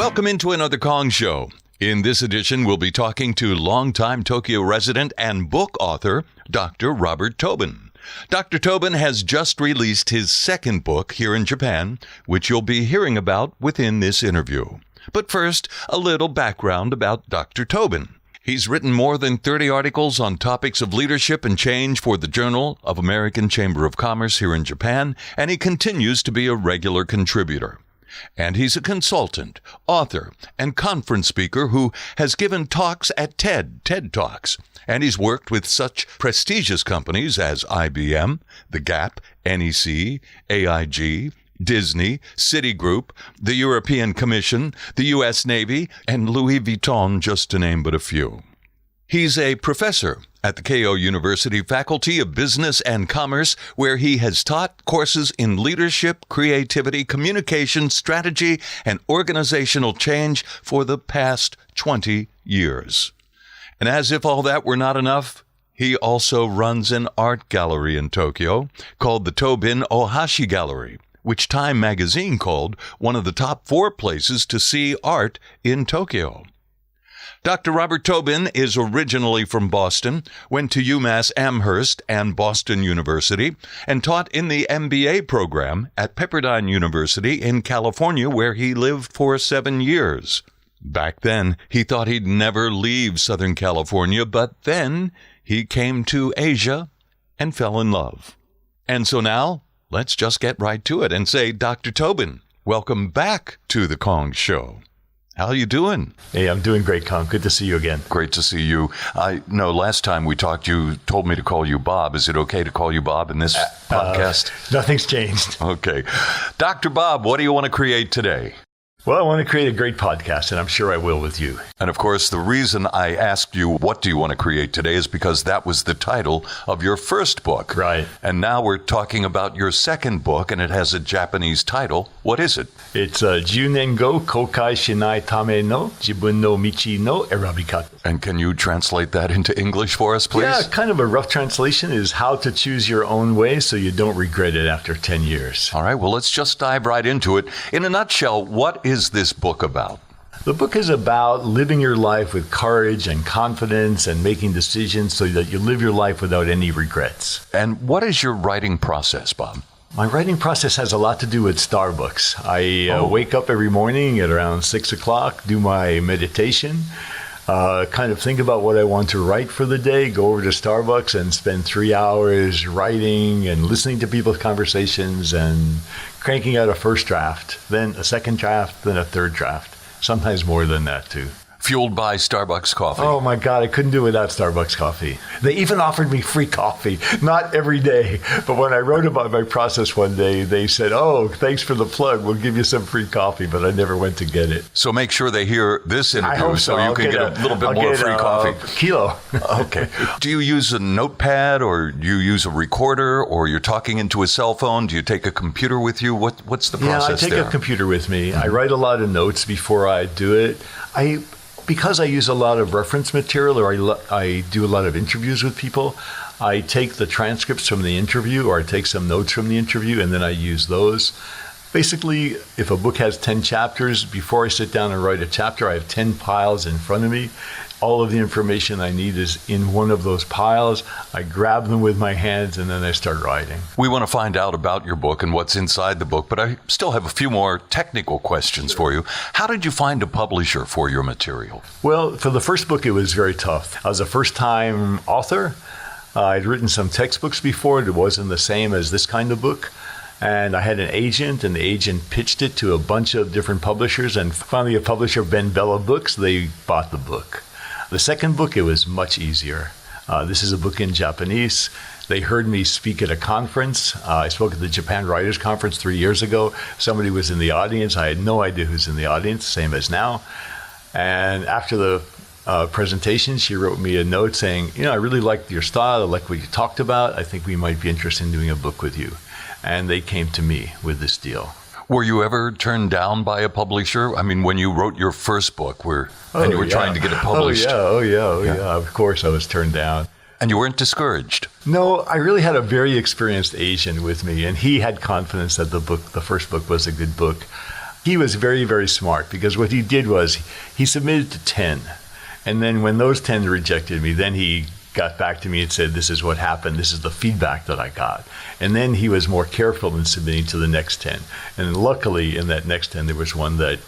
Welcome into another Kong Show. In this edition, we'll be talking to longtime Tokyo resident and book author, Dr. Robert Tobin. Dr. Tobin has just released his second book here in Japan, which you'll be hearing about within this interview. But first, a little background about Dr. Tobin. He's written more than 30 articles on topics of leadership and change for the Journal of American Chamber of Commerce here in Japan, and he continues to be a regular contributor. And he's a consultant, author, and conference speaker who has given talks at TED Talks. And he's worked with such prestigious companies as IBM, The Gap, NEC, AIG, Disney, Citigroup, the European Commission, the U.S. Navy, and Louis Vuitton, just to name but a few. He's a professor at the Keio University Faculty of Business and Commerce, where he has taught courses in leadership, creativity, communication, strategy, and organizational change for the past 20 years. And as if all that were not enough, he also runs an art gallery in Tokyo called the Tobin Ohashi Gallery, which Time magazine called one of the top 4 places to see art in Tokyo. Dr. Robert Tobin is originally from Boston, went to UMass Amherst and Boston University, and taught in the MBA program at Pepperdine University in California, where he lived for 7 years. Back then, he thought he'd never leave Southern California, but then he came to Asia and fell in love. And so now, let's just get right to it and say, Dr. Tobin, welcome back to the Kong Show. How are you doing? Hey, I'm doing great, Kong. Good to see you again. Great to see you. I know last time we talked, you told me to call you Bob. Is it okay to call you Bob in this podcast? Nothing's changed. Okay. Dr. Bob, what do you want to create today? Well, I want to create a great podcast, and I'm sure I will with you. And of course, the reason I asked you, what do you want to create today, is because that was the title of your first book. Right. And now we're talking about your second book, and it has a Japanese title. What is it? It's Jyu-Nen-go, Kōkai Shinai Tame no Jibun no Michi no Erabikata. And can you translate that into English for us, please? Yeah, kind of a rough translation is how to choose your own way so you don't regret it after 10 years. All right, well, let's just dive right into it. In a nutshell, what is this book about? The book is about living your life with courage and confidence and making decisions so that you live your life without any regrets. And what is your writing process, Bob? My writing process has a lot to do with Starbucks. I wake up every morning at around 6 o'clock, do my meditation, kind of think about what I want to write for the day, go over to Starbucks and spend 3 hours writing and listening to people's conversations and cranking out a first draft, then a second draft, then a third draft, sometimes more than that too. Fueled by Starbucks coffee. Oh my God, I couldn't do it without Starbucks coffee. They even offered me free coffee, not every day. But when I wrote about my process one day, they said, oh, thanks for the plug. We'll give you some free coffee, but I never went to get it. So make sure they hear this interview so you can get a little bit more free coffee. Kilo. Okay. Do you use a notepad or do you use a recorder or you're talking into a cell phone? Do you take a computer with you? What's the process there? Yeah, I take a computer with me. I write a lot of notes before I do it. Because I use a lot of reference material or I do a lot of interviews with people, I take the transcripts from the interview or I take some notes from the interview and then I use those. Basically, if a book has 10 chapters, before I sit down and write a chapter, I have 10 piles in front of me. All of the information I need is in one of those piles. I grab them with my hands and then I start writing. We want to find out about your book and what's inside the book, but I still have a few more technical questions for you. How did you find a publisher for your material? Well, for the first book, it was very tough. I was a first-time author. I'd written some textbooks before. It wasn't the same as this kind of book. And I had an agent, and the agent pitched it to a bunch of different publishers. And finally, a publisher, Ben Bella Books, they bought the book. The second book, it was much easier. This is a book in Japanese. They heard me speak at a conference. I spoke at the Japan Writers Conference 3 years ago. Somebody was in the audience. I had no idea who's in the audience, same as now. And after the presentation, she wrote me a note saying, I really liked your style. I like what you talked about. I think we might be interested in doing a book with you. And they came to me with this deal. Were you ever turned down by a publisher? I mean, when you wrote your first book, and you were trying to get it published. Oh, yeah. Of course I was turned down. And you weren't discouraged? No, I really had a very experienced agent with me, and he had confidence that the first book was a good book. He was very, very smart because what he did was he submitted to 10. And then when those 10 rejected me, then he got back to me and said, this is what happened. This is the feedback that I got. And then he was more careful in submitting to the next 10. And luckily in that next 10, there was one that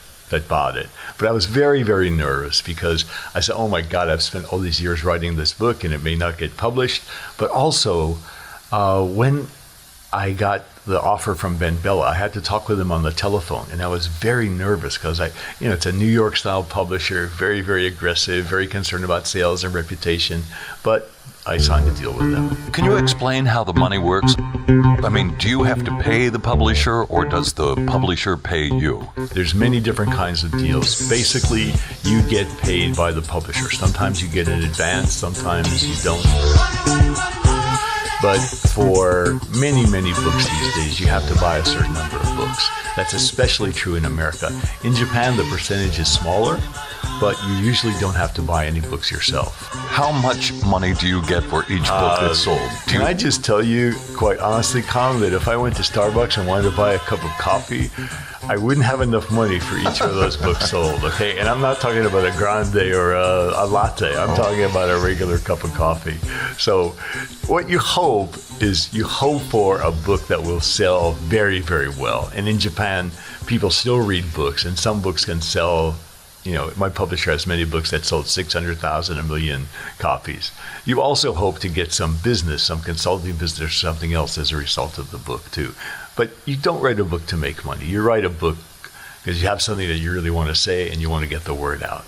bought it. But I was very, very nervous because I said, oh my God, I've spent all these years writing this book and it may not get published. But also, when I got the offer from Ben Bella, I had to talk with him on the telephone, and I was very nervous because it's a New York style publisher, very, very aggressive, very concerned about sales and reputation, but I signed a deal with them. Can you explain how the money works? I mean, do you have to pay the publisher, or does the publisher pay you? There's many different kinds of deals. Basically, you get paid by the publisher. Sometimes you get in advance, sometimes you don't. But for many, many books these days, you have to buy a certain number of books. That's especially true in America. In Japan, the percentage is smaller, but you usually don't have to buy any books yourself. How much money do you get for each book that's sold? Can I just tell you, quite honestly, Con, that if I went to Starbucks and wanted to buy a cup of coffee, I wouldn't have enough money for each of those books sold, okay? And I'm not talking about a grande or a latte. I'm talking about a regular cup of coffee. So what you hope is you hope for a book that will sell very, very well. And in Japan, people still read books, and some books can sell. My publisher has many books that sold 600,000, 1 million copies. You also hope to get some business, some consulting business or something else as a result of the book too. But you don't write a book to make money. You write a book because you have something that you really want to say and you want to get the word out.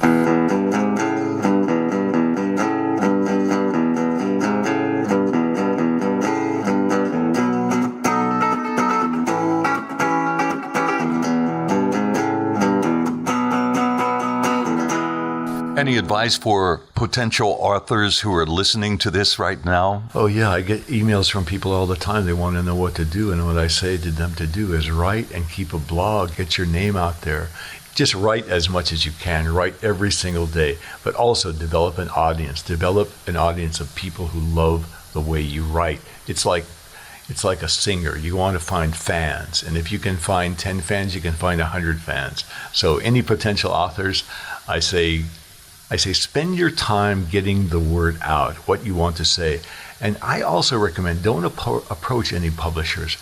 Any advice for potential authors who are listening to this right now? Oh, yeah. I get emails from people all the time. They want to know what to do. And what I say to them to do is write and keep a blog. Get your name out there. Just write as much as you can. Write every single day. But also develop an audience. Develop an audience of people who love the way you write. It's like a singer. You want to find fans. And if you can find 10 fans, you can find 100 fans. So any potential authors, I say spend your time getting the word out, what you want to say. And I also recommend don't approach any publishers.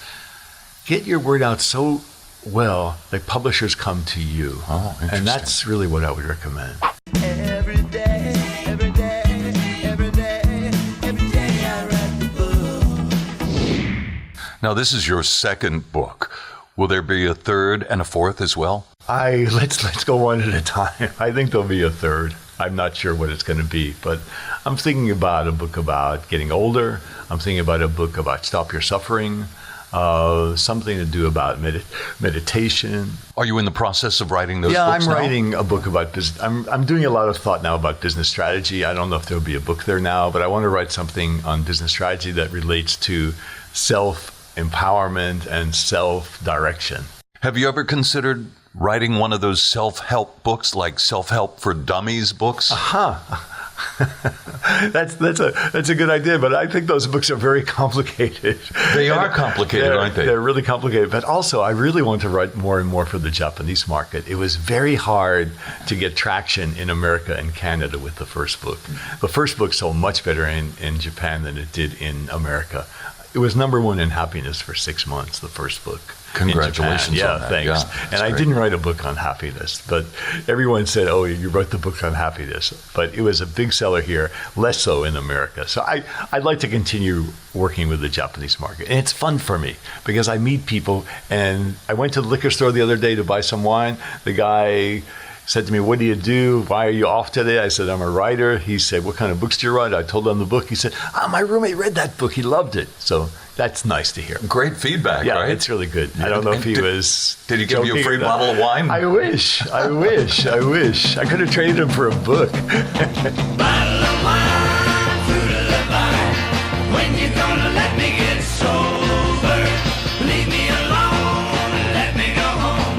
Get your word out so well that publishers come to you. Oh, interesting. And that's really what I would recommend. Every day I write the book. Now, this is your second book. Will there be a third and a fourth as well? Let's go one at a time. I think there'll be a third. I'm not sure what it's going to be, but I'm thinking about a book about getting older. I'm thinking about a book about stop your suffering, something to do about meditation. Are you in the process of writing those books now? Yeah, I'm writing a book about business. I'm doing a lot of thought now about business strategy. I don't know if there'll be a book there now, but I want to write something on business strategy that relates to self-empowerment and self-direction. Have you ever considered writing one of those self-help books, like Self-Help for Dummies books? That's a good idea, but I think those books are very complicated. They are complicated, aren't they? They're really complicated. But also, I really want to write more and more for the Japanese market. It was very hard to get traction in America and Canada with the first book. The first book sold much better in Japan than it did in America. It was #1 in happiness for 6 months, the first book. Congratulations on that. Yeah, thanks. Yeah, and I didn't write a book on happiness, but everyone said, oh, you wrote the book on happiness. But it was a big seller here, less so in America. So I'd like to continue working with the Japanese market. And it's fun for me because I meet people. And I went to the liquor store the other day to buy some wine. The guy said to me, what do you do? Why are you off today? I said, I'm a writer. He said, what kind of books do you write? I told him the book. He said, my roommate read that book. He loved it. So that's nice to hear. Great feedback, yeah, right? It's really good. I don't know if he was... Did he give you a free bottle of wine? I wish. I could have traded him for a book. Bottle of wine, fruit of the vine. When you gonna let me get sober? Leave me alone and let me go home.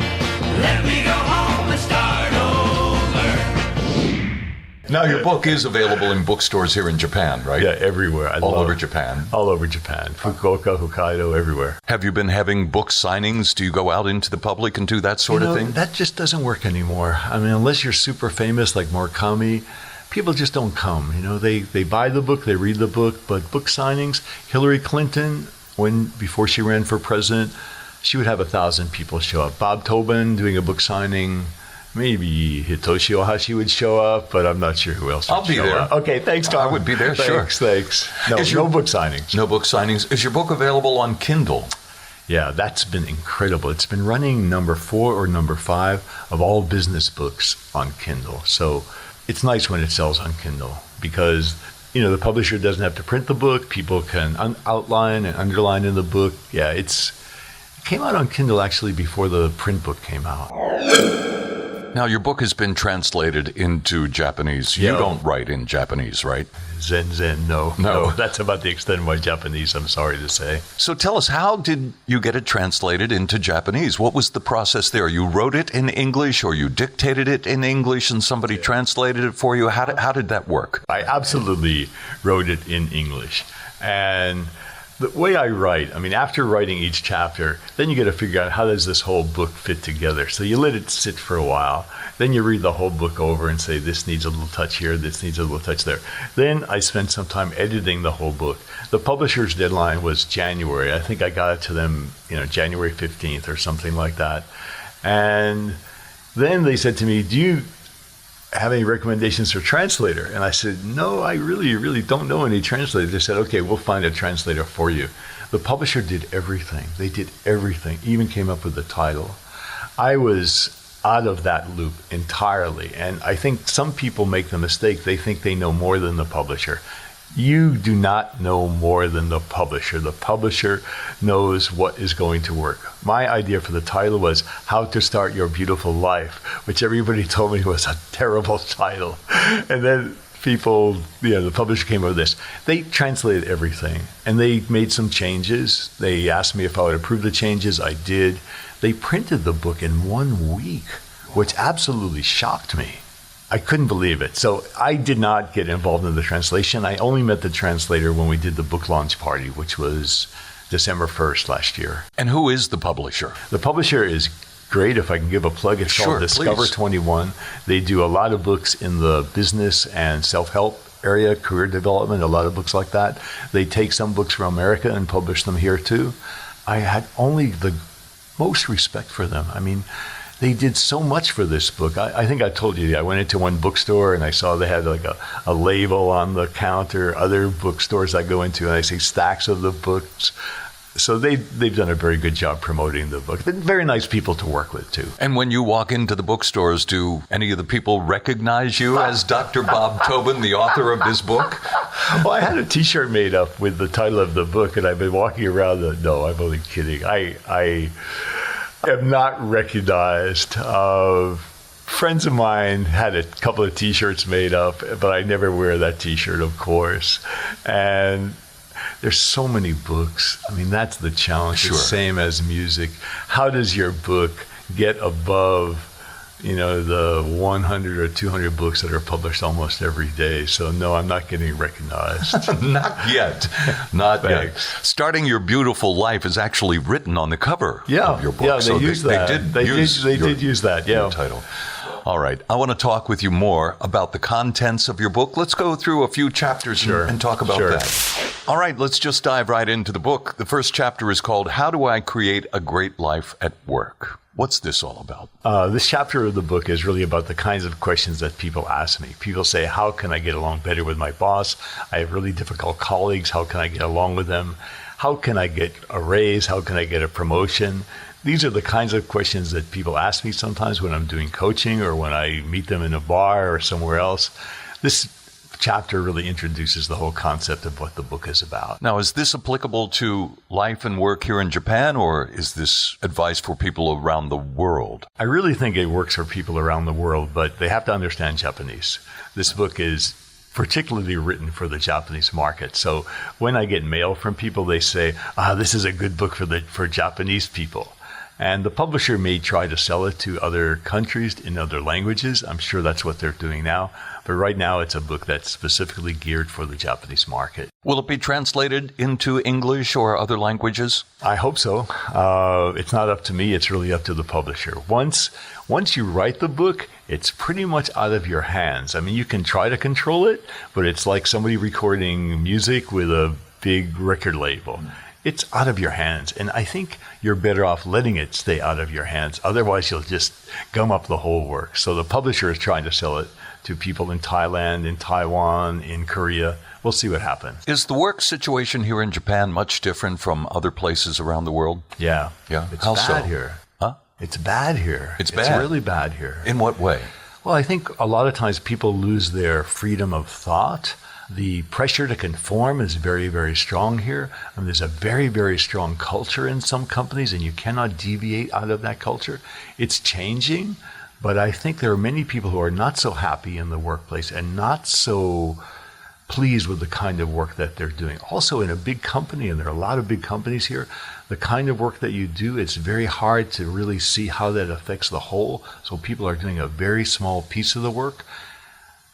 Let me go home and start over. Now, your book is available in bookstores here in Japan, right? Yeah, everywhere. All over Japan. All over Japan. Fukuoka, Hokkaido, everywhere. Have you been having book signings? Do you go out into the public and do that sort of thing? That just doesn't work anymore. I mean, unless you're super famous like Murakami, people just don't come. They buy the book, they read the book, but book signings, Hillary Clinton, before she ran for president, she would have 1,000 people show up. Bob Tobin doing a book signing, maybe Hitoshi Ohashi would show up, but I'm not sure who else would I'll be show there. up. Okay, thanks, Tom. I would be there, sure. Thanks. No book signings. No book signings. Is your book available on Kindle? Yeah, that's been incredible. It's been running number 4 or number 5 of all business books on Kindle. So it's nice when it sells on Kindle because, the publisher doesn't have to print the book. People can outline and underline in the book. Yeah, it came out on Kindle actually before the print book came out. Now, your book has been translated into Japanese. You don't write in Japanese, right? Zen, no. That's about the extent of my Japanese, I'm sorry to say. So tell us, how did you get it translated into Japanese? What was the process there? You wrote it in English or you dictated it in English and somebody translated it for you? How did that work? I absolutely wrote it in English. And the way I write, after writing each chapter, then you got to figure out how does this whole book fit together. So you let it sit for a while. Then you read the whole book over and say, this needs a little touch here, this needs a little touch there. Then I spent some time editing the whole book. The publisher's deadline was January. I think I got it to them, January 15th or something like that. And then they said to me, do you have any recommendations for translator? And I said, no, I really don't know any translators. They said, okay, we'll find a translator for you. The publisher did everything. They did everything, even came up with the title. I was out of that loop entirely. And I think some people make the mistake. They think they know more than the publisher. You do not know more than the publisher. The publisher knows what is going to work. My idea for the title was How to Start Your Beautiful Life, which everybody told me was a terrible title. And then the publisher came up with this. They translated everything and they made some changes. They asked me if I would approve the changes. I did. They printed the book in 1 week, which absolutely shocked me. I couldn't believe it. So I did not get involved in the translation. I only met the translator when we did the book launch party, which was December 1st last year. And who is the publisher? The publisher is great. If I can give a plug, it's called Discover 21. They do a lot of books in the business and self-help area, career development, a lot of books like that. They take some books from America and publish them here too. I had only the most respect for them. They did so much for this book. I think I told you, I went into one bookstore and I saw they had like a label on the counter. Other bookstores I go into and I see stacks of the books. So they've done a very good job promoting the book. They're very nice people to work with too. And when you walk into the bookstores, do any of the people recognize you as Dr. Bob Tobin, the author of this book? Well, I had a T-shirt made up with the title of the book and I've been walking around no, I'm only kidding. I am not recognized. Friends of mine had a couple of T-shirts made up, but I never wear that T-shirt, of course. And there's so many books. That's the challenge. Sure. The same as music. How does your book get above, the 100 or 200 books that are published almost every day? So no, I'm not getting recognized. Not yet. Not yet. Starting Your Beautiful Life is actually written on the cover of your book. Yeah, they used that. They did use that, yeah. Your title. All right. I want to talk with you more about the contents of your book. Let's go through a few chapters and talk about that. All right. Let's just dive right into the book. The first chapter is called How Do I Create a Great Life at Work? What's this all about? This chapter of the book is really about the kinds of questions that people ask me. People say, how can I get along better with my boss? I have really difficult colleagues. How can I get along with them? How can I get a raise? How can I get a promotion? These are the kinds of questions that people ask me sometimes when I'm doing coaching or when I meet them in a bar or somewhere else. This chapter really introduces the whole concept of what the book is about. Now, is this applicable to life and work here in Japan, or is this advice for people around the world? I really think it works for people around the world, but they have to understand Japanese. This book is particularly written for the Japanese market. So when I get mail from people, they say, this is a good book for Japanese people. And the publisher may try to sell it to other countries in other languages. I'm sure that's what they're doing now. But right now, it's a book that's specifically geared for the Japanese market. Will it be translated into English or other languages? I hope so. It's not up to me. It's really up to the publisher. Once you write the book, it's pretty much out of your hands. I mean, you can try to control it, but it's like somebody recording music with a big record label. It's out of your hands. And I think you're better off letting it stay out of your hands. Otherwise, you'll just gum up the whole work. So the publisher is trying to sell it to people in Thailand, in Taiwan, in Korea. We'll see what happens. Is the work situation here in Japan much different from other places around the world? Yeah. Yeah. It's How bad so? here. Huh? It's bad here. It's bad? It's really bad here. In what way? Well, I think a lot of times people lose their freedom of thought. The pressure to conform is very, very strong here. And there's a very, very strong culture in some companies, and you cannot deviate out of that culture. It's changing, but I think there are many people who are not so happy in the workplace and not so pleased with the kind of work that they're doing. Also, in a big company, and there are a lot of big companies here, the kind of work that you do, it's very hard to really see how that affects the whole. So people are doing a very small piece of the work.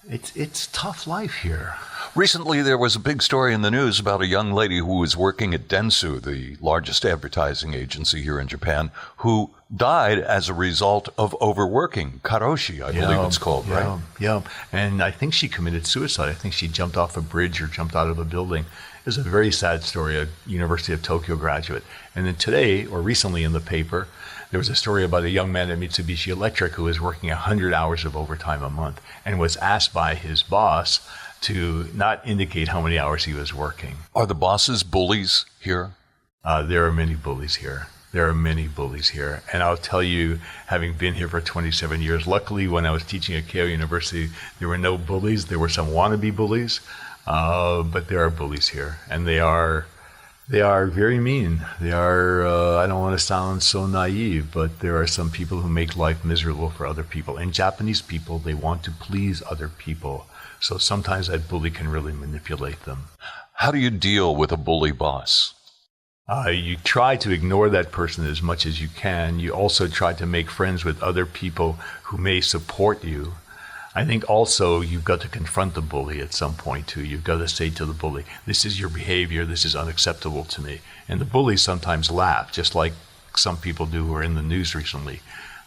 It's tough life here. Recently, there was a big story in the news about a young lady who was working at Dentsu, the largest advertising agency here in Japan, who died as a result of overworking. Karoshi, I believe it's called, right? Yeah. And I think she committed suicide. I think she jumped off a bridge or jumped out of a building. It was a very sad story, a University of Tokyo graduate. And then today, or recently in the paper, there was a story about a young man at Mitsubishi Electric who was working 100 hours of overtime a month and was asked by his boss to not indicate how many hours he was working. Are the bosses bullies here? There are many bullies here. There are many bullies here. And I'll tell you, having been here for 27 years, luckily when I was teaching at Keio University, there were no bullies. There were some wannabe bullies, but there are bullies here. And they are very mean. They are, I don't want to sound so naive, but there are some people who make life miserable for other people. And Japanese people, they want to please other people. So sometimes that bully can really manipulate them. How do you deal with a bully boss? You try to ignore that person as much as you can. You also try to make friends with other people who may support you. I think also you've got to confront the bully at some point too. You've got to say to the bully, this is your behavior, this is unacceptable to me. And the bullies sometimes laugh, just like some people do who are in the news recently.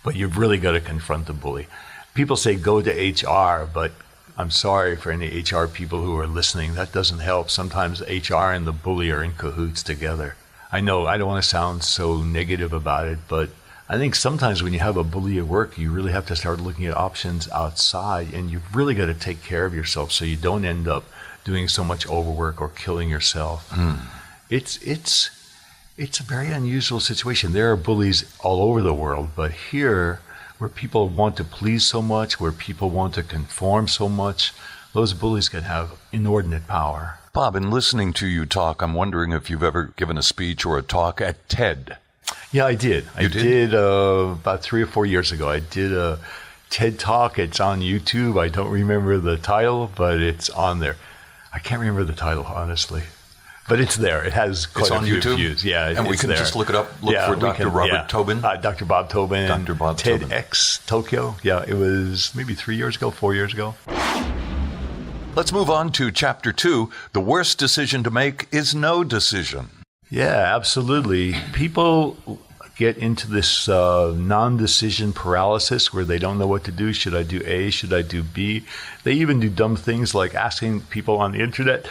But you've really got to confront the bully. People say go to HR, but I'm sorry for any HR people who are listening. That doesn't help. Sometimes HR and the bully are in cahoots together. I know I don't want to sound so negative about it, but I think sometimes when you have a bully at work, you really have to start looking at options outside, and you've really got to take care of yourself so you don't end up doing so much overwork or killing yourself. It's a very unusual situation. There are bullies all over the world, but here, where people want to please so much, where people want to conform so much, those bullies can have inordinate power. Bob, in listening to you talk, I'm wondering if you've ever given a speech or a talk at TED. Yeah, I did. I did about 3 or 4 years ago. I did a TED Talk. It's on YouTube. I don't remember the title, but it's on there. I can't remember the title, honestly. But it's there. It has quite a few views. Yeah, and we can there. Just look it up. Look for Dr. Robert Tobin. Dr. Bob Tobin. Dr. Bob Tobin. TEDx Tokyo. Yeah, it was maybe 3 years ago, 4 years ago. Let's move on to Chapter 2. The worst decision to make is no decision. Yeah, absolutely. People get into this non-decision paralysis where they don't know what to do. Should I do A? Should I do B? They even do dumb things like asking people on the internet,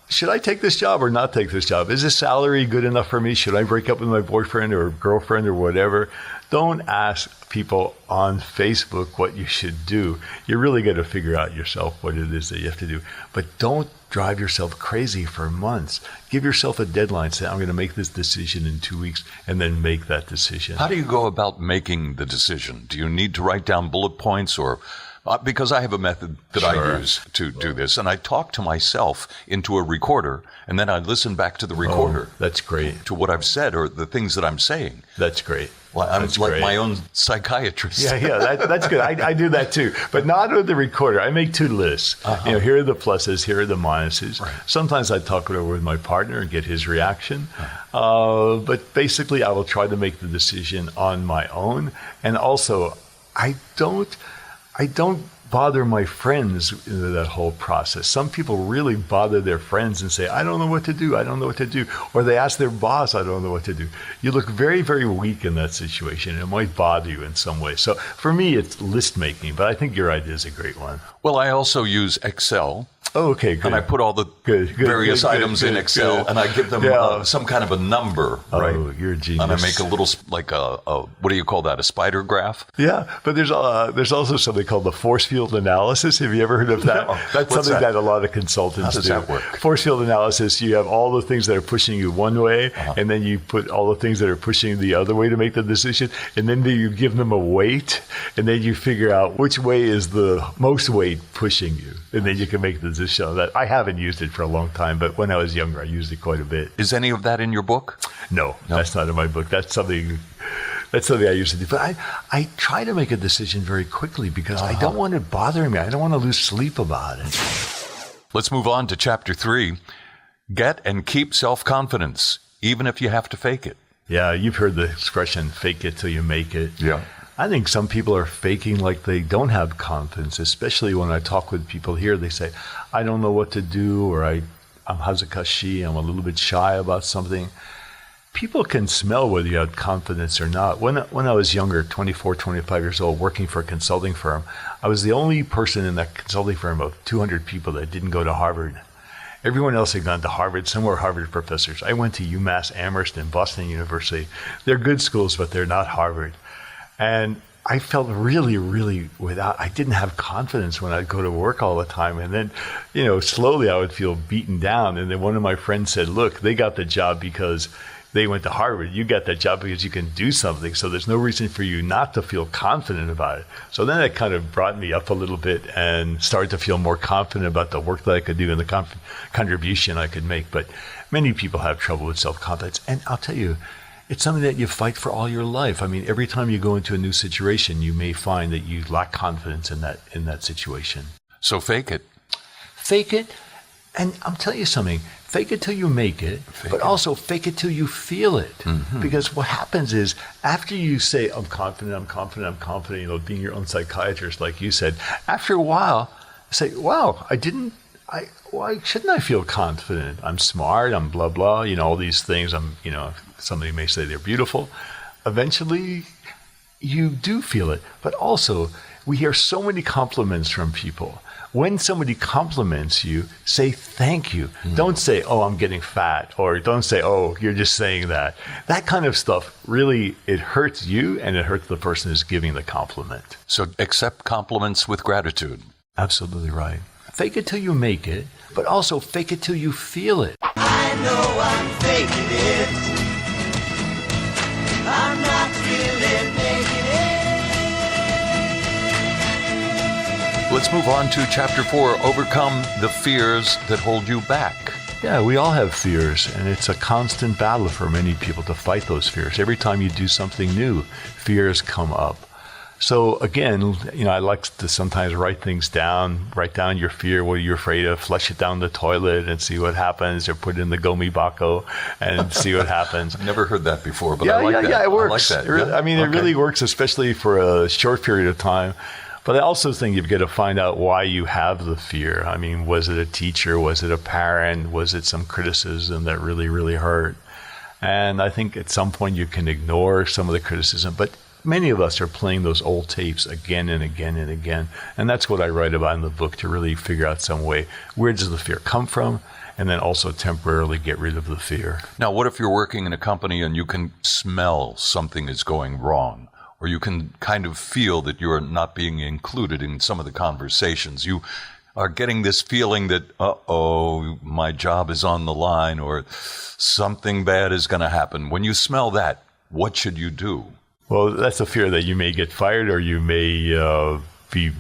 should I take this job or not take this job? Is this salary good enough for me? Should I break up with my boyfriend or girlfriend or whatever? Don't ask people on Facebook what you should do. You really got to figure out yourself what it is that you have to do. But don't drive yourself crazy for months. Give yourself a deadline. Say, I'm going to make this decision in 2 weeks, and then make that decision. How do you go about making the decision? Do you need to write down bullet points or Because I have a method that I use to do this, and I talk to myself into a recorder, and then I listen back to the recorder. That's great. To what I've said or the things that I'm saying. That's great. Well, I'm like my own psychiatrist. Yeah, that's good. I do that too, but not with the recorder. I make 2 lists. Here are the pluses, here are the minuses. Right. Sometimes I talk it over with my partner and get his reaction. But basically, I will try to make the decision on my own. And also, I don't bother my friends in that whole process. Some people really bother their friends and say, I don't know what to do. I don't know what to do. Or they ask their boss, I don't know what to do. You look very, very weak in that situation. It might bother you in some way. So for me, it's list making, but I think your idea is a great one. Well, I also use Excel. Oh, okay, good. And I put all the various items in Excel, and I give them some kind of a number, right? Oh, you're a genius. And I make a little, like a what do you call that, a spider graph? Yeah, but there's also something called the force field analysis. Have you ever heard of that? No. That's What's something that? that a lot of consultants do. How does that work? Force field analysis, you have all the things that are pushing you one way, and then you put all the things that are pushing the other way to make the decision, and then you give them a weight, and then you figure out which way is the most weight pushing you, and then you can make the decision on that. I haven't used it for a long time, but when I was younger, I used it quite a bit. Is any of that in your book? No, that's not in my book. That's something I used to do. But I try to make a decision very quickly because I don't want it bothering me. I don't want to lose sleep about it. Let's move on to chapter 3. Get and keep self-confidence, even if you have to fake it. Yeah, you've heard the expression, fake it till you make it. Yeah. I think some people are faking like they don't have confidence, especially when I talk with people here. They say, I don't know what to do, or I'm hazakashi, I'm a little bit shy about something. People can smell whether you have confidence or not. When I was younger, 24, 25 years old, working for a consulting firm, I was the only person in that consulting firm of 200 people that didn't go to Harvard. Everyone else had gone to Harvard. Some were Harvard professors. I went to UMass Amherst and Boston University. They're good schools, but they're not Harvard. And I felt really, really I didn't have confidence when I'd go to work all the time. And then, slowly I would feel beaten down. And then one of my friends said, look, they got the job because they went to Harvard. You got that job because you can do something. So there's no reason for you not to feel confident about it. So then that kind of brought me up a little bit and started to feel more confident about the work that I could do and the contribution I could make. But many people have trouble with self-confidence. And I'll tell you, it's something that you fight for all your life. I mean, every time you go into a new situation, you may find that you lack confidence in that situation. So fake it. Fake it. And I'll tell you something. Fake it till you make it, but also fake it till you feel it. Mm-hmm. Because what happens is after you say, I'm confident, being your own psychiatrist, like you said, after a while, you say, wow, why shouldn't I feel confident? I'm smart, I'm blah, blah, all these things. Somebody may say they're beautiful. Eventually, you do feel it. But also, we hear so many compliments from people. When somebody compliments you, say thank you. Mm. Don't say, oh, I'm getting fat. Or don't say, oh, you're just saying that. That kind of stuff, really, it hurts you and it hurts the person who's giving the compliment. So accept compliments with gratitude. Absolutely right. Fake it till you make it, but also fake it till you feel it. I know I'm faking it. I'm not really making it. Let's move on to chapter 4, overcome the fears that hold you back. Yeah, we all have fears, and it's a constant battle for many people to fight those fears. Every time you do something new, fears come up. So again, I like to sometimes write things down, write down your fear, what you're afraid of, flush it down the toilet and see what happens, or put it in the gomibako and see what happens. I've never heard that before, but I like that. Yeah, it works. I like that. It really works, especially for a short period of time. But I also think you've got to find out why you have the fear. I mean, was it a teacher? Was it a parent? Was it some criticism that really, really hurt? And I think at some point you can ignore some of the criticism, but many of us are playing those old tapes again and again and again. And that's what I write about in the book, to really figure out some way, where does the fear come from? And then also temporarily get rid of the fear. Now, what if you're working in a company and you can smell something is going wrong? Or you can kind of feel that you're not being included in some of the conversations. You are getting this feeling that, my job is on the line, or something bad is going to happen. When you smell that, what should you do? Well, that's a fear that you may get fired, or you may be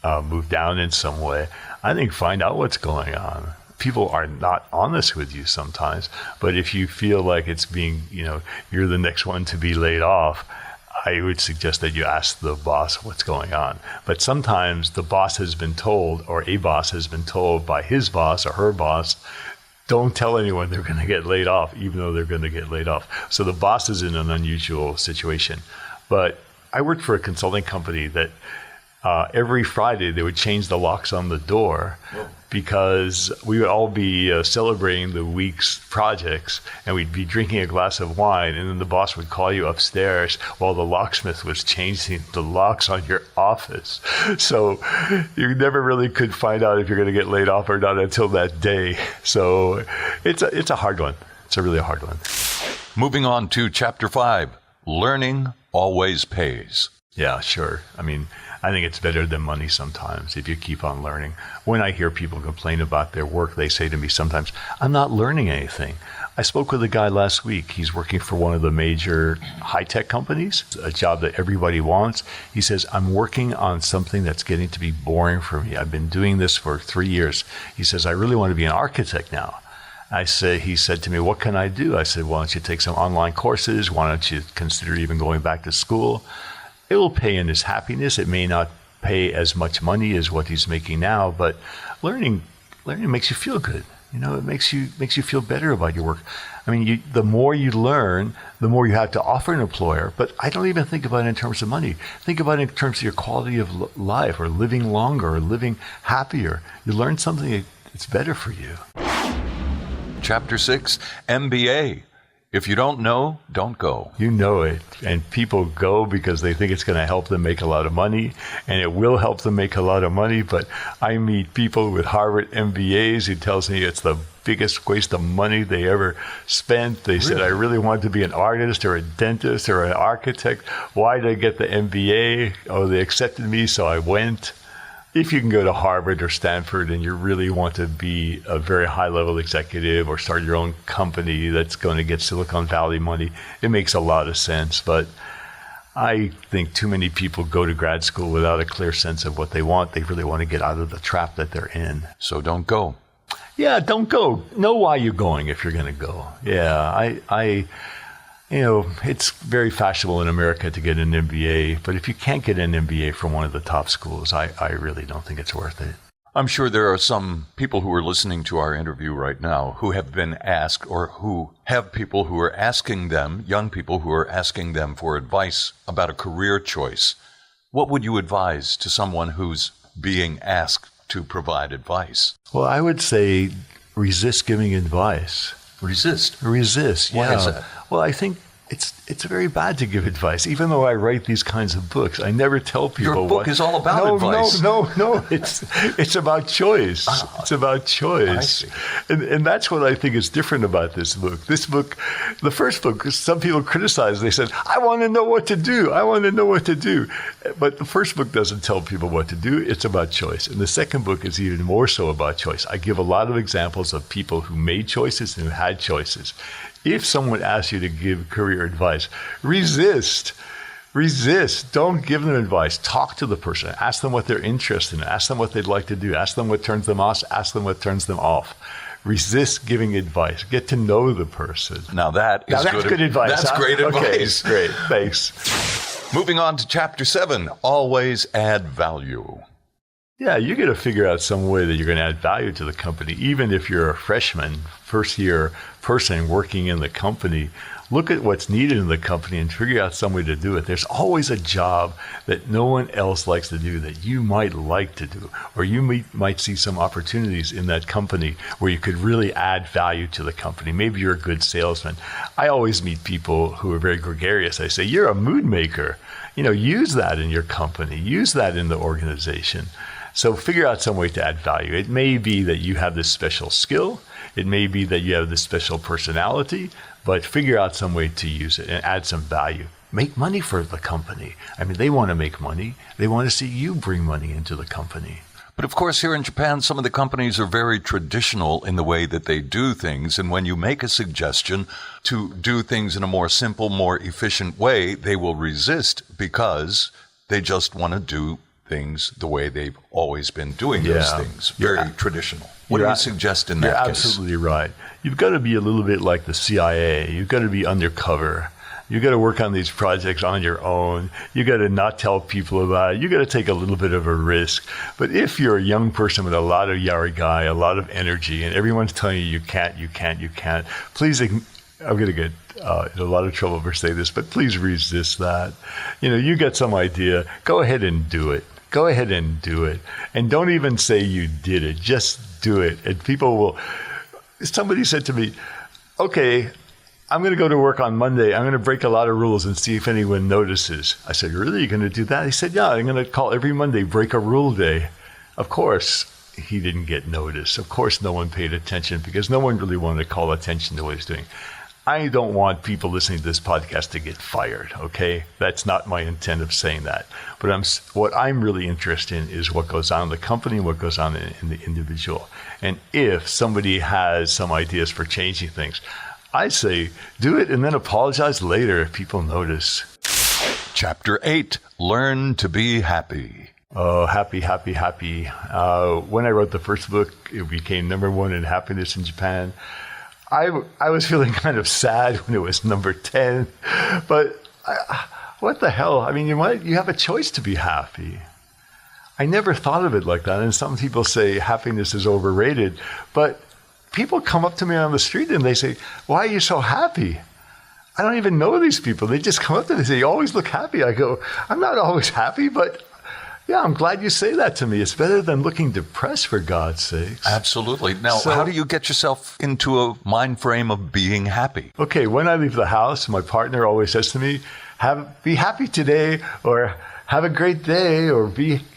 move down in some way. I think find out what's going on. People are not honest with you sometimes, but if you feel like it's being, you're the next one to be laid off, I would suggest that you ask the boss what's going on. But sometimes the boss has been told, or a boss has been told by his boss or her boss, don't tell anyone they're going to get laid off, even though they're going to get laid off. So the boss is in an unusual situation. But I worked for a consulting company that every Friday they would change the locks on the door. Whoa. Because we would all be celebrating the week's projects, and we'd be drinking a glass of wine, and then the boss would call you upstairs while the locksmith was changing the locks on your office. So you never really could find out if you're going to get laid off or not until that day. So it's a hard one. It's a really hard one. Moving on to Chapter 5, Learning Always Pays. Yeah, sure. I mean, I think it's better than money sometimes if you keep on learning. When I hear people complain about their work, they say to me sometimes, I'm not learning anything. I spoke with a guy last week. He's working for one of the major high-tech companies, a job that everybody wants. He says, I'm working on something that's getting to be boring for me. I've been doing this for 3 years. He says, I really want to be an architect now. He said to me, what can I do? I said, why don't you take some online courses? Why don't you consider even going back to school? It will pay in his happiness. It may not pay as much money as what he's making now, but learning makes you feel good. It makes you feel better about your work. I mean, the more you learn, the more you have to offer an employer. But I don't even think about it in terms of money. Think about it in terms of your quality of life, or living longer, or living happier. You learn something that's better for you. Chapter 6, MBA. If you don't know, don't go. You know it. And people go because they think it's going to help them make a lot of money. And it will help them make a lot of money. But I meet people with Harvard MBAs who tells me it's the biggest waste of money they ever spent. They said, I really wanted to be an artist or a dentist or an architect. Why did I get the MBA? Oh, they accepted me, so I went. If you can go to Harvard or Stanford and you really want to be a very high-level executive or start your own company that's going to get Silicon Valley money, it makes a lot of sense. But I think too many people go to grad school without a clear sense of what they want. They really want to get out of the trap that they're in. So don't go. Yeah, don't go. Know why you're going if you're going to go. Yeah, it's very fashionable in America to get an MBA, but if you can't get an MBA from one of the top schools, I really don't think it's worth it. I'm sure there are some people who are listening to our interview right now who have been asked, or who have people who are asking them, young people who are asking them for advice about a career choice. What would you advise to someone who's being asked to provide advice? Well, I would say resist giving advice. Resist, yeah. Why is that? Well, I think it's very bad to give advice. Even though I write these kinds of books, I never tell people. Your book is all about advice. No. It's about choice. It's about choice. I see. And that's what I think is different about this book. This book, the first book, some people criticized. They said, I want to know what to do. But the first book doesn't tell people what to do. It's about choice. And the second book is even more so about choice. I give a lot of examples of people who made choices and who had choices. If someone asks you to give career advice, resist. Don't give them advice. Talk to the person. Ask them what they're interested in. Ask them what they'd like to do. Ask them what turns them on. Ask them what turns them off. Resist giving advice. Get to know the person. Now that's good advice. That's great advice. Okay, great. Thanks. Moving on to Chapter 7, Always Add Value. Yeah, you're going to figure out some way that you're going to add value to the company. Even if you're a freshman, first-year person working in the company, look at what's needed in the company and figure out some way to do it. There's always a job that no one else likes to do that you might like to do, or you might see some opportunities in that company where you could really add value to the company. Maybe you're a good salesman. I always meet people who are very gregarious. I say, you're a mood maker. Use that in your company. Use that in the organization. So figure out some way to add value. It may be that you have this special skill. It may be that you have this special personality, but figure out some way to use it and add some value. Make money for the company. I mean, they want to make money. They want to see you bring money into the company. But of course, here in Japan, some of the companies are very traditional in the way that they do things. And when you make a suggestion to do things in a more simple, more efficient way, they will resist because they just want to do things the way they've always been doing those things. Very traditional. What do you suggest in that You're case? absolutely right. You've got to be a little bit like the CIA. You've got to be undercover. You've got to work on these projects on your own. You've got to not tell people about it. You've got to take a little bit of a risk. But if you're a young person with a lot of yarigai, a lot of energy, and everyone's telling you you can't, please, I'm going to get in a lot of trouble for saying this, but please resist that. You get some idea, go ahead and do it. Go ahead and do it. And don't even say you did it. Just do it. And people will. Somebody said to me, okay, I'm going to go to work on Monday. I'm going to break a lot of rules and see if anyone notices. I said, really? You're going to do that? He said, yeah, I'm going to call every Monday break a rule day. Of course, he didn't get noticed. Of course, no one paid attention because no one really wanted to call attention to what he's doing. I don't want people listening to this podcast to get fired, okay? That's not my intent of saying that. But what I'm really interested in is what goes on in the company and what goes on in the individual. And if somebody has some ideas for changing things, I say do it and then apologize later if people notice. Chapter 8, Learn to be Happy. Oh, happy. When I wrote the first book, it became #1 in happiness in Japan. I was feeling kind of sad when it was number 10, but what the hell? I mean, you have a choice to be happy. I never thought of it like that. And some people say happiness is overrated, but people come up to me on the street and they say, why are you so happy? I don't even know these people. They just come up to me and say, you always look happy. I go, I'm not always happy, but yeah, I'm glad you say that to me. It's better than looking depressed, for God's sakes. Absolutely. Now, how do you get yourself into a mind frame of being happy? Okay, when I leave the house, my partner always says to me, be happy today, or have a great day, or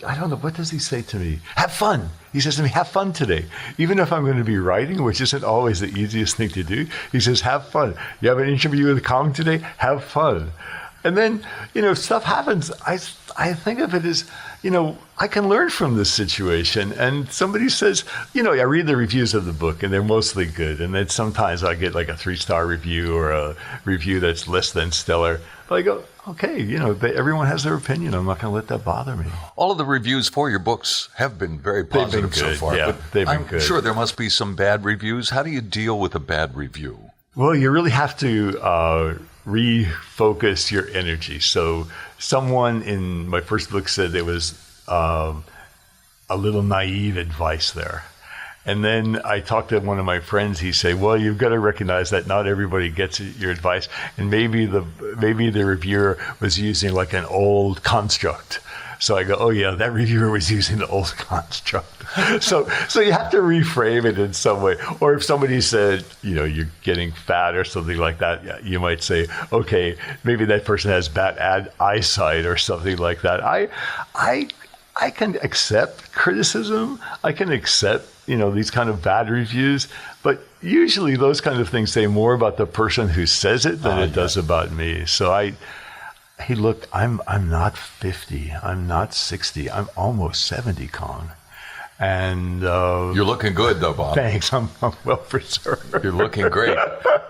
I don't know, what does he say to me? Have fun. He says to me, have fun today. Even if I'm going to be writing, which isn't always the easiest thing to do, he says, have fun. You have an interview with Kong today? Have fun. And then, stuff happens. I think of it as, I can learn from this situation. And somebody says, I read the reviews of the book and they're mostly good. And then sometimes I get like a 3-star review or a review that's less than stellar. But I go, okay, everyone has their opinion. I'm not going to let that bother me. All of the reviews for your books have been very positive so far. Yeah, they've been good. I'm sure there must be some bad reviews. How do you deal with a bad review? Well, you really have to refocus your energy. So someone in my first book said there was a little naive advice there. And then I talked to one of my friends. He said, well, you've got to recognize that not everybody gets your advice. And maybe the reviewer was using like an old construct. So I go, oh yeah, that reviewer was using the old construct. So you have to reframe it in some way. Or if somebody said, you're getting fat or something like that, you might say, okay, maybe that person has bad eyesight or something like that. I can accept criticism. I can accept, these kind of bad reviews. But usually those kind of things say more about the person who says it than it does about me. So hey, look, I'm not 50. I'm not 60. I'm almost 70, Kong. And you're looking good, though, Bob. Thanks. I'm well preserved. You're looking great.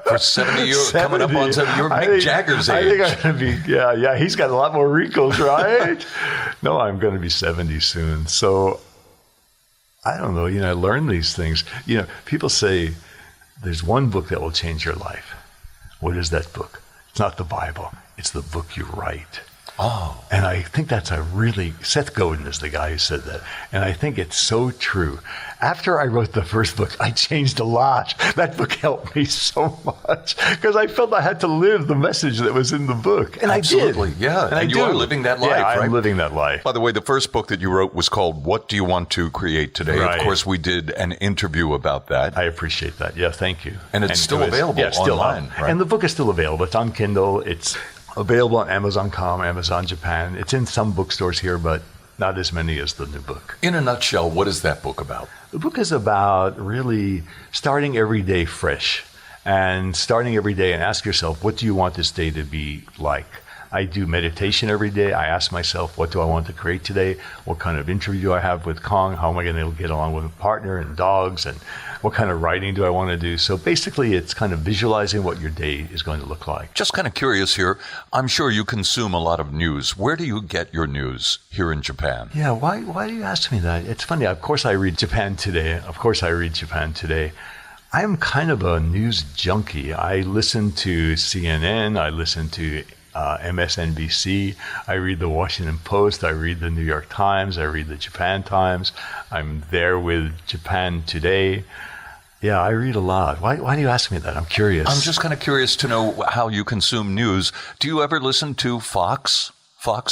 For 70 years, coming up on 70, you're Mick Jagger's age. I think I'm going to be, yeah. He's got a lot more wrinkles, right? No, I'm going to be 70 soon. So I don't know. I learn these things. People say there's one book that will change your life. What is that book? It's not the Bible. It's the book you write. Oh. And I think that's Seth Godin is the guy who said that. And I think it's so true. After I wrote the first book, I changed a lot. That book helped me so much because I felt I had to live the message that was in the book. And Absolutely, I did. Yeah. And you are living that life, right? I'm living that life. By the way, the first book that you wrote was called What Do You Want to Create Today? Right. Of course, we did an interview about that. I appreciate that. Yeah, thank you. And it's still available online, right? And the book is still available. It's on Kindle. It's available on Amazon.com, Amazon Japan. It's in some bookstores here, but not as many as the new book. In a nutshell, what is that book about? The book is about really starting every day fresh and starting every day and ask yourself, what do you want this day to be like? I do meditation every day. I ask myself, what do I want to create today? What kind of interview do I have with Kong? How am I going to get along with a partner and dogs? And what kind of writing do I want to do? So basically, it's kind of visualizing what your day is going to look like. Just kind of curious here. I'm sure you consume a lot of news. Where do you get your news here in Japan? Yeah, why do you ask me that? It's funny. Of course, I read Japan Today. I'm kind of a news junkie. I listen to CNN. I listen to MSNBC. I read the Washington Post. I read the New York Times. I read the Japan Times. I'm there with Japan Today. Yeah, I read a lot. Why do you ask me that? I'm curious. I'm just kind of curious to know how you consume news. Do you ever listen to Fox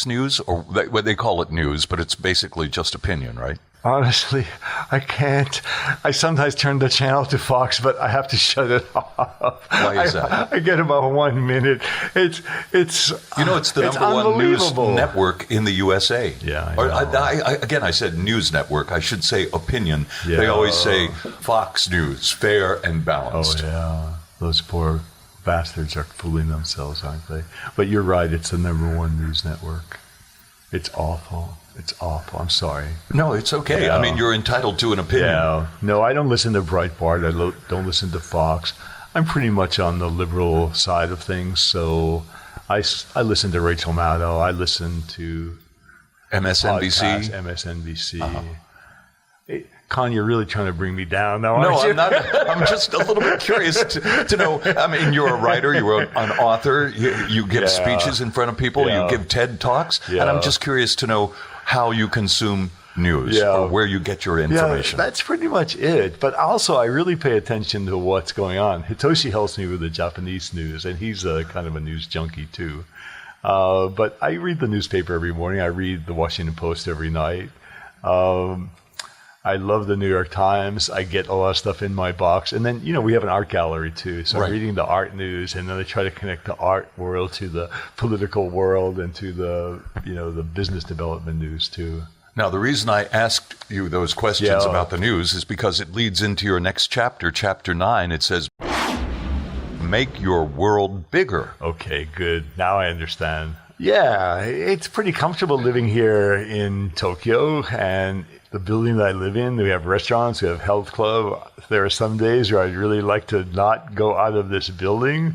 News? Or they call it news, but it's basically just opinion, right? Honestly, I can't. I sometimes turn the channel to Fox, but I have to shut it off. Why is that? I get about 1 minute. It's the number one news network in the USA. Yeah, I said news network. I should say opinion. Yeah. They always say Fox News, fair and balanced. Oh, yeah. Those poor bastards are fooling themselves, aren't they? But you're right. It's the number one news network. It's awful. It's awful. I'm sorry. No, it's okay. I mean, you're entitled to an opinion. Yeah. No, I don't listen to Breitbart. I don't listen to Fox. I'm pretty much on the liberal side of things. So I listen to Rachel Maddow. I listen to MSNBC. MSNBC. Con, you're really trying to bring me down now, No, aren't you? I'm not. I'm just a little bit curious to know. I mean, you're a writer, you're an author, you give speeches in front of people, you give TED Talks, and I'm just curious to know how you consume news or where you get your information. Yeah, that's pretty much it. But also, I really pay attention to what's going on. Hitoshi helps me with the Japanese news, and he's kind of a news junkie too. But I read the newspaper every morning. I read the Washington Post every night. I love the New York Times. I get a lot of stuff in my box. And then, we have an art gallery too. So I'm reading the art news, and then I try to connect the art world to the political world and to the, the business development news too. Now, the reason I asked you those questions about the news is because it leads into your next chapter, chapter 9. It says, make your world bigger. Okay, good. Now I understand. Yeah, it's pretty comfortable living here in Tokyo, and the building that I live in, we have restaurants, we have health club. There are some days where I'd really like to not go out of this building,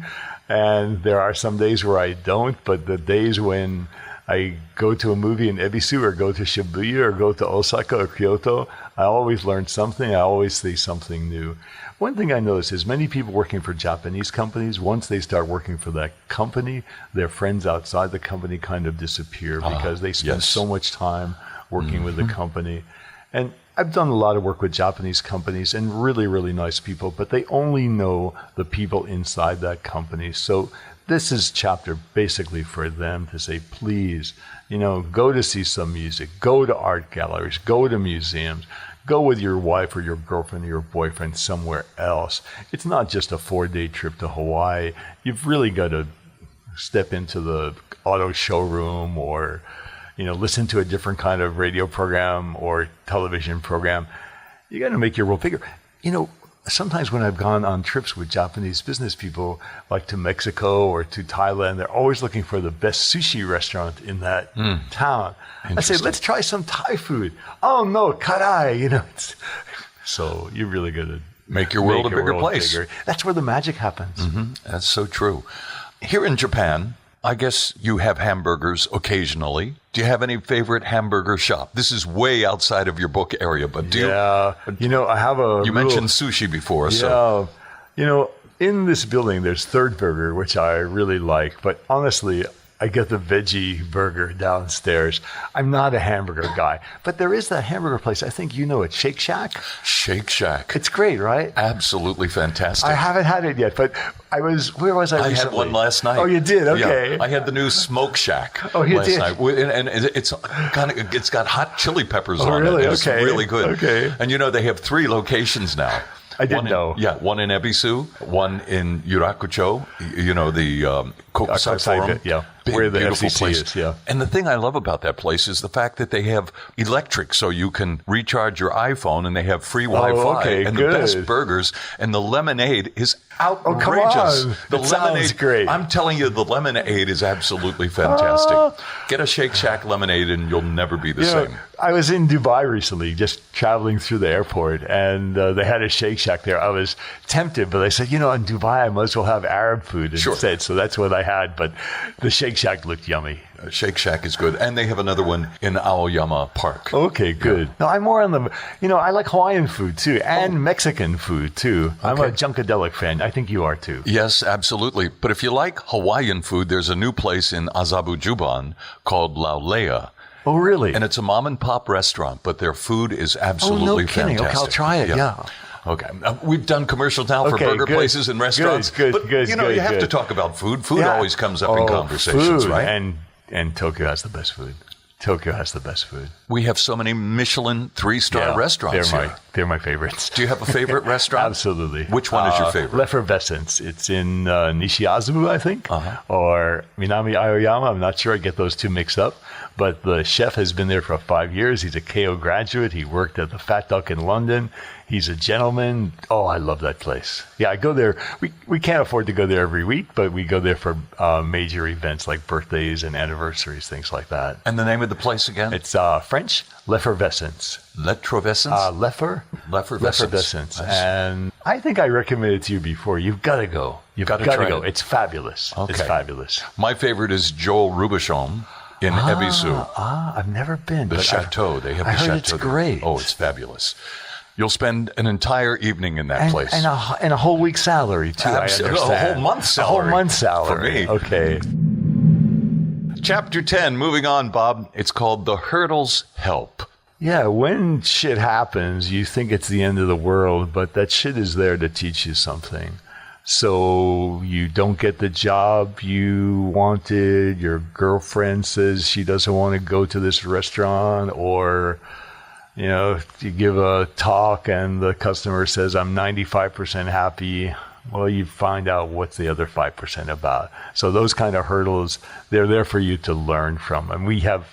and there are some days where I don't, but the days when I go to a movie in Ebisu or go to Shibuya or go to Osaka or Kyoto, I always learn something, I always see something new. One thing I notice is many people working for Japanese companies, once they start working for that company, their friends outside the company kind of disappear because they spend so much time working with the company. And I've done a lot of work with Japanese companies and really, really nice people, but they only know the people inside that company. So this is chapter basically for them to say, please, go to see some music, go to art galleries, go to museums, go with your wife or your girlfriend or your boyfriend somewhere else. It's not just a 4-day trip to Hawaii. You've really got to step into the auto showroom or listen to a different kind of radio program or television program. You got to make your world bigger. Sometimes when I've gone on trips with Japanese business people, like to Mexico or to Thailand, they're always looking for the best sushi restaurant in that town. I say, let's try some Thai food. Oh no, karai. So you really got to make your world a bigger place. Bigger. That's where the magic happens. Mm-hmm. That's so true. Here in Japan, I guess you have hamburgers occasionally. Do you have any favorite hamburger shop? This is way outside of your book area, but do you? I have a. You mentioned sushi before, so. In this building, there's Third Burger, which I really like, but honestly, I get the veggie burger downstairs. I'm not a hamburger guy, but there is that hamburger place. I think it, Shake Shack. Shake Shack. It's great, right? Absolutely fantastic. I haven't had it yet, but where was I recently? I had one last night. Oh, you did? Okay. Yeah, I had the new Smoke Shack last night. And it's got hot chili peppers on really? it. It's really good. Okay. And they have 3 locations now. I didn't know. One in Ebisu, one in Yurakucho, the Kōkai Forum. where the beautiful FCC place. is. Yeah. And the thing I love about that place is the fact that they have electric, so you can recharge your iPhone, and they have free Wi-Fi and good. the best burgers. And the lemonade is outrageous. come on. The It sounds great. I'm telling you, the lemonade is absolutely fantastic. Get a Shake Shack lemonade, and you'll never be the same. I was in Dubai recently, just traveling through the airport, and they had a Shake Shack there. I was tempted, but I said, in Dubai, I might as well have Arab food instead. So that's what I had. But the Shake Shack looked yummy. Shake Shack is good. And they have another one in Aoyama Park. Okay, good. No, I'm more on the, I like Hawaiian food too, and Mexican food too. I'm a Junkadelic fan. I think you are too. Yes, absolutely. But if you like Hawaiian food, there's a new place in Azabu Juban called Laulea. Oh, really? And it's a mom and pop restaurant, but their food is absolutely no kidding. fantastic. Okay, I'll try it. Yeah. Okay. We've done commercials now for burger places and restaurants. Good, but, you have to talk about food. Food always comes up in conversations, food. right? And Tokyo has the best food. Tokyo has the best food. We have so many Michelin 3-star restaurants here. They're my favorites. Do you have a favorite restaurant? Absolutely. Which one is your favorite? L'Effervescence. It's in Nishiazubu, I think, or Minami Aoyama. I'm not sure. I get those two mixed up. But the chef has been there for 5 years. He's a Keio graduate. He worked at the Fat Duck in London. He's a gentleman. Oh, I love that place. Yeah, I go there. We can't afford to go there every week, but we go there for major events like birthdays and anniversaries, things like that. And the name of the place again? It's French, L'Effervescence. L'Effervescence? L'Effervescence. And I think I recommended it to you before. You've got to go. You've got to go. It's fabulous. Okay. It's fabulous. My favorite is Joel Rubichon in Ebisu. I've never been. The chateau. They have the I heard chateau. It's great. Oh, it's fabulous. You'll spend an entire evening in that place. And a whole week's salary, too. Absolutely. I understand. A whole month's salary. A whole month's salary. For me. Okay. Chapter 10, moving on, Bob. It's called The Hurdles Help. Yeah, when shit happens, you think it's the end of the world, but that shit is there to teach you something. So you don't get the job you wanted, your girlfriend says she doesn't want to go to this restaurant, or you give a talk and the customer says, I'm 95% happy. Well, you find out what's the other 5% about. So those kind of hurdles, they're there for you to learn from. And we have,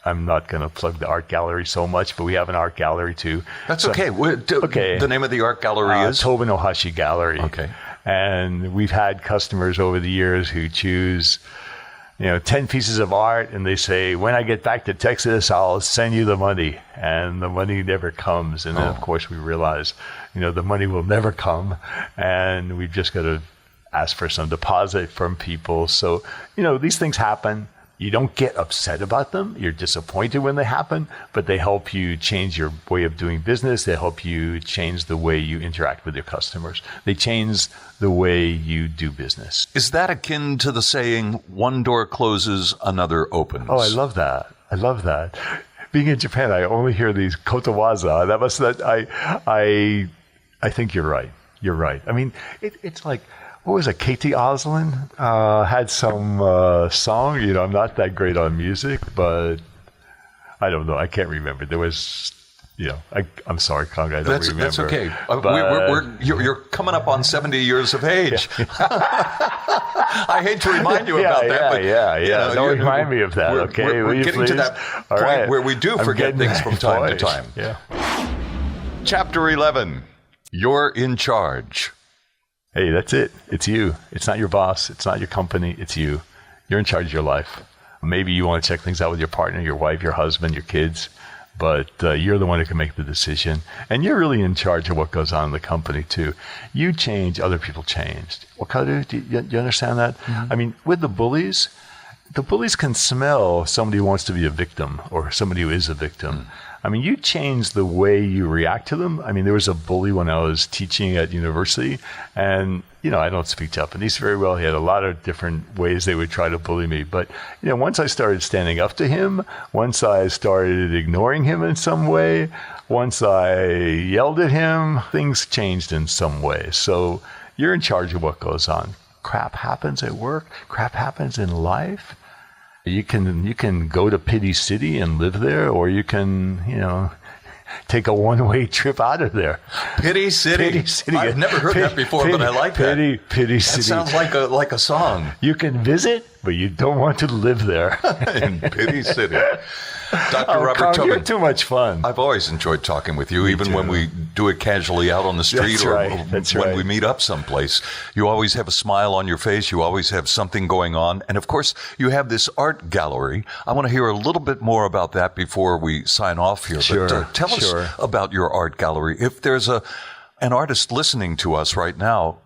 I'm not going to plug the art gallery so much, but we have an art gallery too. That's okay. The name of the art gallery is? Tobin Ohashi Gallery. Okay. And we've had customers over the years who choose 10 pieces of art, and they say, when I get back to Texas, I'll send you the money. And the money never comes. And then, of course, we realize, the money will never come. And we've just got to ask for some deposit from people. So, these things happen. You don't get upset about them. You're disappointed when they happen, but they help you change your way of doing business. They help you change the way you interact with your customers. They change the way you do business. Is that akin to the saying, one door closes, another opens? Oh, I love that. Being in Japan, I only hear these kotowaza. I think you're right. You're right. I mean, it's like, what was it? Katie Oslin had some song. I'm not that great on music, but I don't know. I can't remember. There was, I'm sorry, Kong. I don't remember. That's okay. But, you're coming up on 70 years of age. I hate to remind you about that. But, don't remind me of that, okay? We're getting to that point where we do forget things from time to time. Yeah. Chapter 11, You're in Charge. Hey, that's it. It's you. It's not your boss. It's not your company. It's you. You're in charge of your life. Maybe you want to check things out with your partner, your wife, your husband, your kids, but you're the one who can make the decision. And you're really in charge of what goes on in the company, too. You change, other people changed. Wakaru, do you understand that? Mm-hmm. I mean, with the bullies can smell somebody who wants to be a victim or somebody who is a victim. Mm. I mean, you change the way you react to them. I mean, there was a bully when I was teaching at university, and, I don't speak Japanese very well. He had a lot of different ways they would try to bully me. But, once I started standing up to him, once I started ignoring him in some way, once I yelled at him, things changed in some way. So you're in charge of what goes on. Crap happens at work. Crap happens in life. You can go to Pity City and live there, or you can, take a one-way trip out of there. Pity City. Pity City. I've never heard that before, but I like that. Pity City. That sounds like a song. You can visit, but you don't want to live there. In Pity City. Dr. Robert Kong, Tobin. you're too much fun. I've always enjoyed talking with you, even too. when we do it casually out on the street That's when right. we meet up someplace. You always have a smile on your face. You always have something going on. And of course, you have this art gallery. I want to hear a little bit more about that before we sign off here. Sure, But tell us about your art gallery. If there's an artist listening to us right now,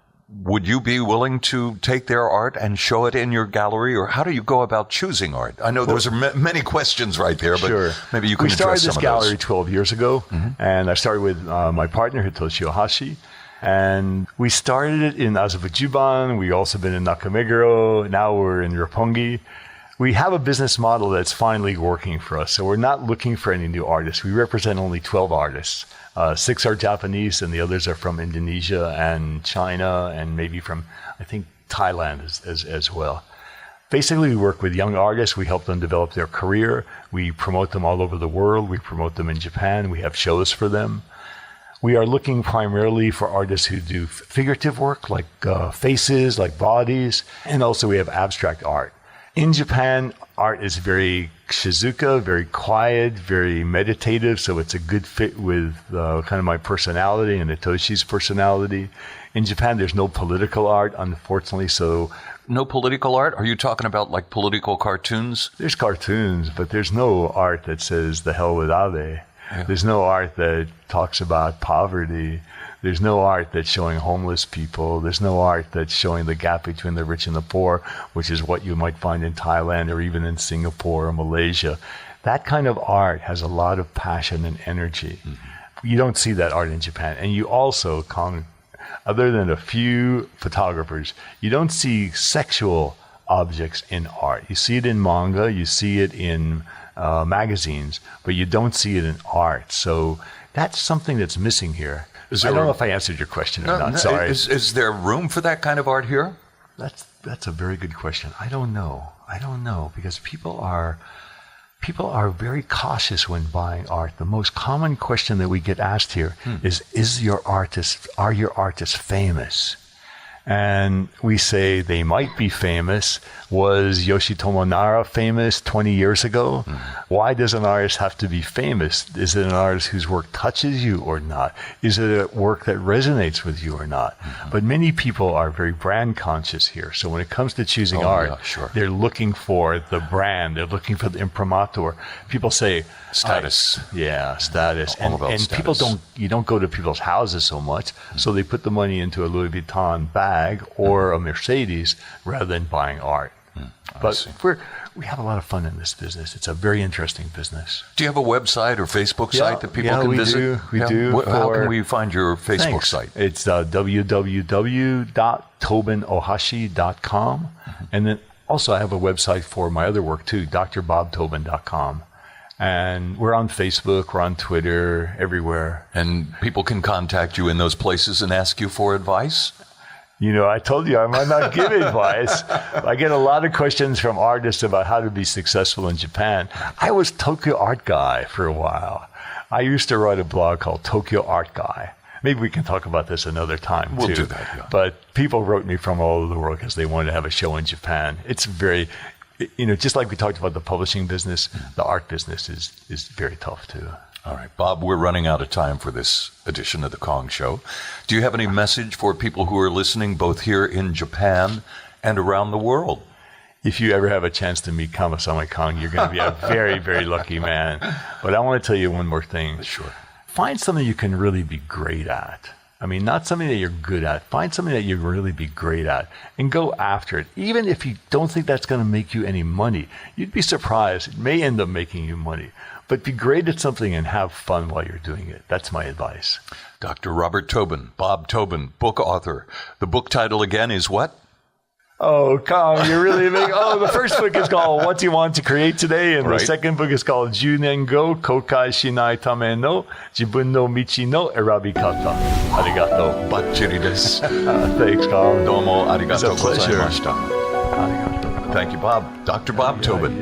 would you be willing to take their art and show it in your gallery, or how do you go about choosing art? I know those are many questions right there, but maybe you can We address started some this of gallery those. 12 years ago, and I started with my partner, Hitoshi Ohashi, and we started it in Jibun. We've also been in Nakameguro. Now we're in Roppongi. We have a business model that's finally working for us, so we're not looking for any new artists. We represent only 12 artists. 6 are Japanese, and the others are from Indonesia and China, and maybe from, I think, Thailand as well. Basically, we work with young artists. We help them develop their career. We promote them all over the world. We promote them in Japan. We have shows for them. We are looking primarily for artists who do figurative work, like faces, like bodies, and also we have abstract art. In Japan, art is very shizuka, very quiet, very meditative, so it's a good fit with kind of my personality and Hitoshi's personality. In Japan, there's no political art, unfortunately, so... No political art? Are you talking about like political cartoons? There's cartoons, but there's no art that says the hell with Abe. Yeah. There's no art that talks about poverty. There's no art that's showing homeless people. There's no art that's showing the gap between the rich and the poor, which is what you might find in Thailand or even in Singapore or Malaysia. That kind of art has a lot of passion and energy. Mm-hmm. You don't see that art in Japan. And you also, other than a few photographers, you don't see sexual objects in art. You see it in manga, you see it in magazines, but you don't see it in art. So that's something that's missing here. I don't know if I answered your question or not. Sorry. Is there room for that kind of art here? That's a very good question. I don't know because people are very cautious when buying art. The most common question that we get asked here are your artists famous? And we say they might be famous. Was Yoshitomo Nara famous 20 years ago? Why does an artist have to be famous? Is it an artist whose work touches you or not? Is it a work that resonates with you or not? But many people are very brand conscious here. So when it comes to choosing art, they're looking for the brand. They're looking for the imprimatur. People say status. Status. And status. People you don't go to people's houses so much. So they put the money into a Louis Vuitton bag or a Mercedes rather than buying art. But we have a lot of fun in this business. It's a very interesting business. Do you have a website or Facebook site that people can visit? We do. How can we find your Facebook site? It's www.tobinohashi.com. And then also I have a website for my other work too, drbobtobin.com. And we're on Facebook, we're on Twitter, everywhere. And people can contact you in those places and ask you for advice? You know, I told you I might not give advice. I get a lot of questions from artists about how to be successful in Japan. I was Tokyo Art Guy for a while. I used to write a blog called Tokyo Art Guy. Maybe we can talk about this another time, We'll too. do that, yeah. But people wrote me from all over the world because they wanted to have a show in Japan. It's very, just like we talked about the publishing business, the art business is very tough, too. All right, Bob, we're running out of time for this edition of The Kong Show. Do you have any message for people who are listening both here in Japan and around the world? If you ever have a chance to meet Kamasami Kong, you're going to be a very, very lucky man. But I want to tell you one more thing. Sure. Find something you can really be great at. I mean, not something that you're good at. Find something that you really be great at and go after it. Even if you don't think that's going to make you any money, you'd be surprised. It may end up making you money. But be great at something and have fun while you're doing it. That's my advice. Dr. Robert Tobin, Bob Tobin, book author. The book title again is what? Oh, Kong, you're really big. Oh, the first book is called What Do You Want to Create Today? And the second book is called Jyu-Nen-go, Kōkai Shinai Tame no, Jibun no Michi no Erabikata. Arigato. Bachiri desu. Thanks, Kong. Domo arigato It's a pleasure. gozaimashita. Arigato. Thank you, Bob. Dr. Bob Tobin.